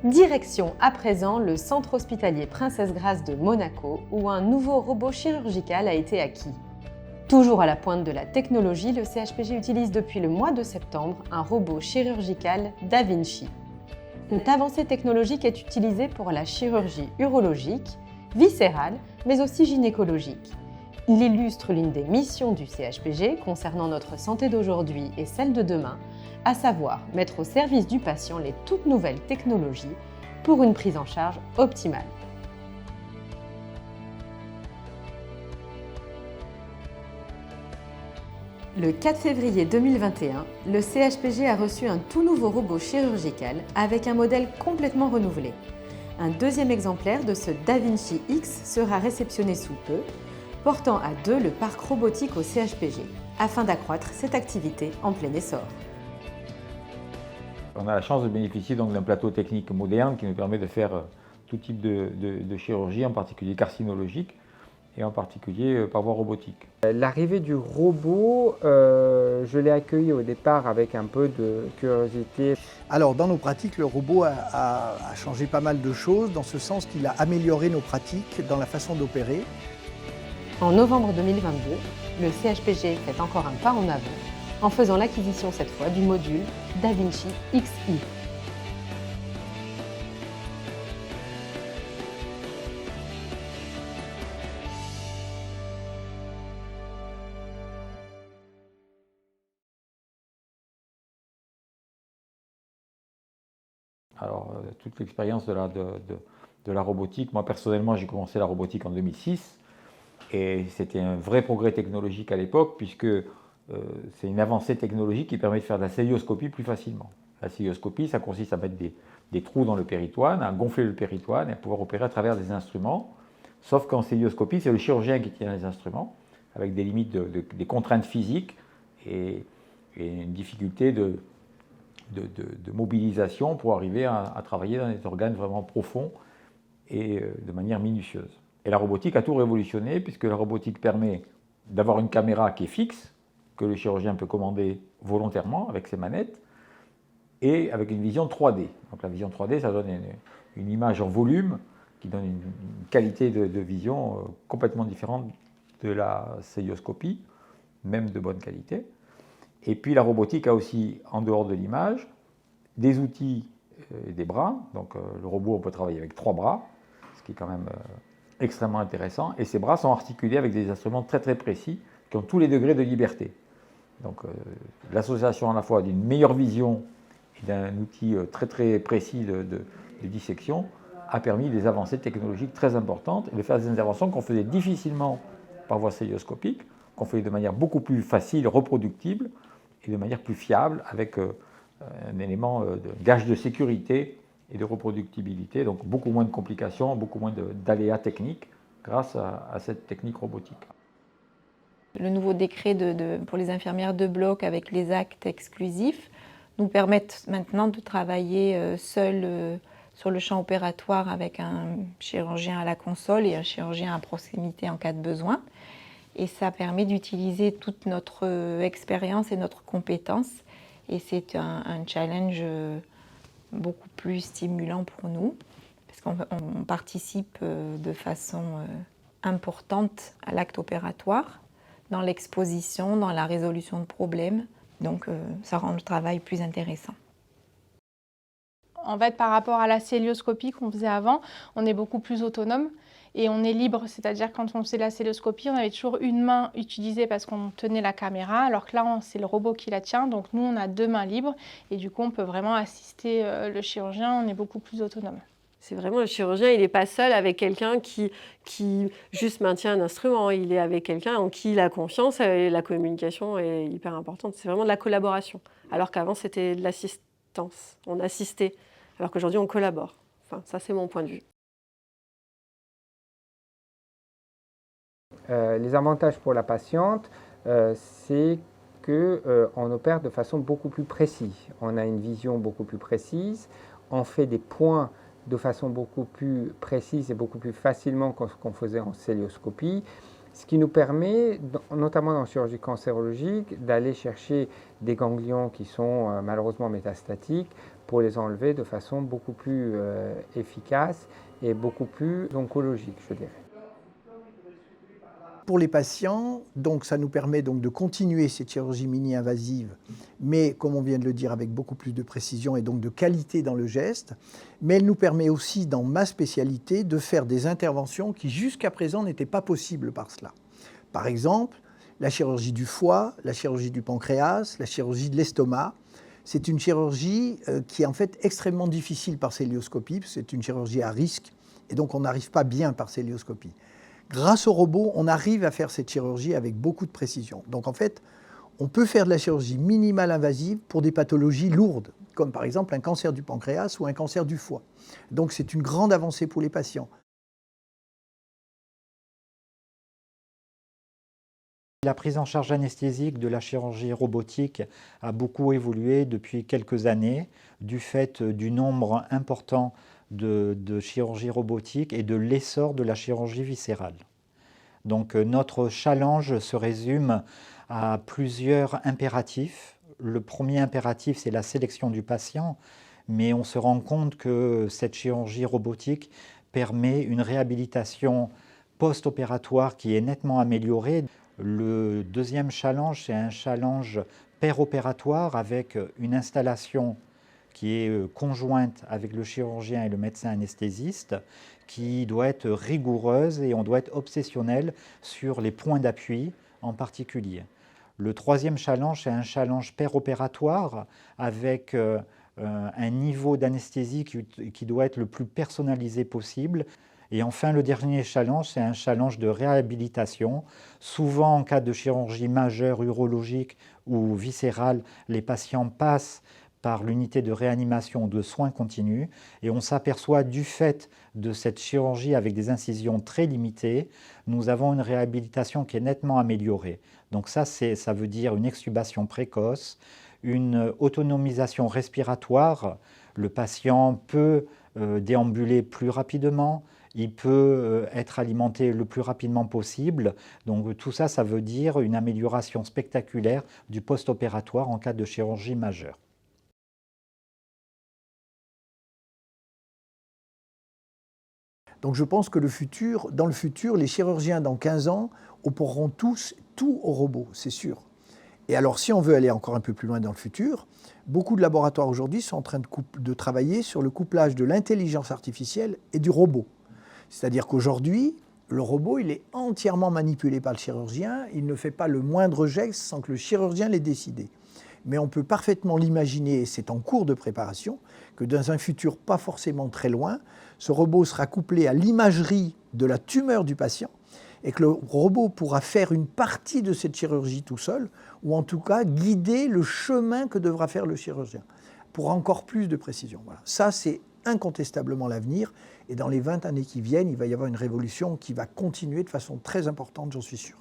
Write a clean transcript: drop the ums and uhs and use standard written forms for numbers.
Direction à présent le centre hospitalier Princesse Grace de Monaco où un nouveau robot chirurgical a été acquis. Toujours à la pointe de la technologie, le CHPG utilise depuis le mois de septembre un robot chirurgical Da Vinci. Cette avancée technologique est utilisée pour la chirurgie urologique, viscérale, mais aussi gynécologique. Il illustre l'une des missions du CHPG concernant notre santé d'aujourd'hui et celle de demain, à savoir mettre au service du patient les toutes nouvelles technologies pour une prise en charge optimale. Le 4 février 2021, le CHPG a reçu un tout nouveau robot chirurgical avec un modèle complètement renouvelé. Un deuxième exemplaire de ce Da Vinci X sera réceptionné sous peu, portant à 2 le parc robotique au CHPG, afin d'accroître cette activité en plein essor. On a la chance de bénéficier donc d'un plateau technique moderne qui nous permet de faire tout type de chirurgie, en particulier carcinologique et en particulier par voie robotique. L'arrivée du robot, je l'ai accueilli au départ avec un peu de curiosité. Alors dans nos pratiques, le robot a changé pas mal de choses, dans ce sens qu'il a amélioré nos pratiques dans la façon d'opérer. En novembre 2022, le CHPG fait encore un pas en avant en faisant l'acquisition cette fois du module Da Vinci XI. Alors, toute l'expérience de la robotique, moi personnellement j'ai commencé la robotique en 2006 et c'était un vrai progrès technologique à l'époque puisque c'est une avancée technologique qui permet de faire de la célioscopie plus facilement. La célioscopie, ça consiste à mettre des trous dans le péritoine, à gonfler le péritoine et à pouvoir opérer à travers des instruments. Sauf qu'en célioscopie, c'est le chirurgien qui tient les instruments, avec des limites, des contraintes physiques et une difficulté de mobilisation pour arriver à travailler dans des organes vraiment profonds et de manière minutieuse. Et la robotique a tout révolutionné puisque la robotique permet d'avoir une caméra qui est fixe, que le chirurgien peut commander volontairement avec ses manettes, et avec une vision 3D. Donc la vision 3D, ça donne une image en volume qui donne une qualité de vision complètement différente de la célioscopie, même de bonne qualité. Et puis la robotique a aussi, en dehors de l'image, des outils et des bras. Donc le robot, on peut travailler avec 3 bras, ce qui est quand même extrêmement intéressant. Et ces bras sont articulés avec des instruments très très précis qui ont tous les degrés de liberté. Donc l'association à la fois d'une meilleure vision et d'un outil très très précis de dissection a permis des avancées technologiques très importantes et de faire des interventions qu'on faisait difficilement par voie célioscopique, qu'on faisait de manière beaucoup plus facile, reproductible et de manière plus fiable avec un élément de gage de sécurité et de reproductibilité, donc beaucoup moins de complications, beaucoup moins d'aléas techniques grâce à cette technique robotique. Le nouveau décret pour les infirmières de bloc avec les actes exclusifs nous permettent maintenant de travailler seuls sur le champ opératoire avec un chirurgien à la console et un chirurgien à proximité en cas de besoin. Et ça permet d'utiliser toute notre expérience et notre compétence. Et c'est un challenge beaucoup plus stimulant pour nous, parce qu'on participe de façon importante à l'acte opératoire, dans l'exposition, dans la résolution de problèmes. Donc ça rend le travail plus intéressant. En fait, par rapport à la célioscopie qu'on faisait avant, on est beaucoup plus autonome et on est libre. C'est-à-dire quand on faisait la célioscopie, on avait toujours une main utilisée parce qu'on tenait la caméra, alors que là, c'est le robot qui la tient. Donc nous, on a 2 mains libres et du coup, on peut vraiment assister le chirurgien. On est beaucoup plus autonome. C'est vraiment le chirurgien, il n'est pas seul avec quelqu'un qui juste maintient un instrument. Il est avec quelqu'un en qui il a confiance et la communication est hyper importante. C'est vraiment de la collaboration. Alors qu'avant, c'était de l'assistance. On assistait. Alors qu'aujourd'hui, on collabore. Enfin, ça, c'est mon point de vue. Les avantages pour la patiente, c'est qu'on opère de façon beaucoup plus précise. On a une vision beaucoup plus précise. On fait des points de façon beaucoup plus précise et beaucoup plus facilement que ce qu'on faisait en célioscopie. Ce qui nous permet, notamment dans la chirurgie cancérologique, d'aller chercher des ganglions qui sont malheureusement métastatiques pour les enlever de façon beaucoup plus efficace et beaucoup plus oncologique, je dirais. Pour les patients, donc, ça nous permet donc de continuer cette chirurgie mini-invasive, mais comme on vient de le dire, avec beaucoup plus de précision et donc de qualité dans le geste. Mais elle nous permet aussi, dans ma spécialité, de faire des interventions qui jusqu'à présent n'étaient pas possibles par cela. Par exemple, la chirurgie du foie, la chirurgie du pancréas, la chirurgie de l'estomac. C'est une chirurgie qui est en fait extrêmement difficile par célioscopie, c'est une chirurgie à risque, et donc on n'arrive pas bien par célioscopie. Grâce au robot, on arrive à faire cette chirurgie avec beaucoup de précision. Donc en fait, on peut faire de la chirurgie minimale invasive pour des pathologies lourdes, comme par exemple un cancer du pancréas ou un cancer du foie. Donc c'est une grande avancée pour les patients. La prise en charge anesthésique de la chirurgie robotique a beaucoup évolué depuis quelques années du fait du nombre important de chirurgie robotique et de l'essor de la chirurgie viscérale. Donc notre challenge se résume à plusieurs impératifs. Le premier impératif, c'est la sélection du patient, mais on se rend compte que cette chirurgie robotique permet une réhabilitation post-opératoire qui est nettement améliorée. Le deuxième challenge, c'est un challenge péropératoire avec une installation qui est conjointe avec le chirurgien et le médecin anesthésiste, qui doit être rigoureuse et on doit être obsessionnel sur les points d'appui en particulier. Le troisième challenge, c'est un challenge péropératoire avec un niveau d'anesthésie qui doit être le plus personnalisé possible. Et enfin, le dernier challenge, c'est un challenge de réhabilitation. Souvent, en cas de chirurgie majeure, urologique ou viscérale, les patients passent par l'unité de réanimation ou de soins continus et on s'aperçoit du fait de cette chirurgie avec des incisions très limitées, nous avons une réhabilitation qui est nettement améliorée. Donc ça veut dire une extubation précoce, une autonomisation respiratoire, le patient peut déambuler plus rapidement, il peut être alimenté le plus rapidement possible. Donc tout ça, ça veut dire une amélioration spectaculaire du post-opératoire en cas de chirurgie majeure. Donc je pense que dans le futur, les chirurgiens dans 15 ans opéreront tous tout au robot, c'est sûr. Et alors si on veut aller encore un peu plus loin dans le futur, beaucoup de laboratoires aujourd'hui sont en train de travailler sur le couplage de l'intelligence artificielle et du robot. C'est-à-dire qu'aujourd'hui, le robot, il est entièrement manipulé par le chirurgien, il ne fait pas le moindre geste sans que le chirurgien l'ait décidé. Mais on peut parfaitement l'imaginer, et c'est en cours de préparation, que dans un futur pas forcément très loin, ce robot sera couplé à l'imagerie de la tumeur du patient et que le robot pourra faire une partie de cette chirurgie tout seul, ou en tout cas guider le chemin que devra faire le chirurgien, pour encore plus de précision. Voilà. Ça, c'est incontestablement l'avenir, et dans les 20 années qui viennent, il va y avoir une révolution qui va continuer de façon très importante, j'en suis sûr.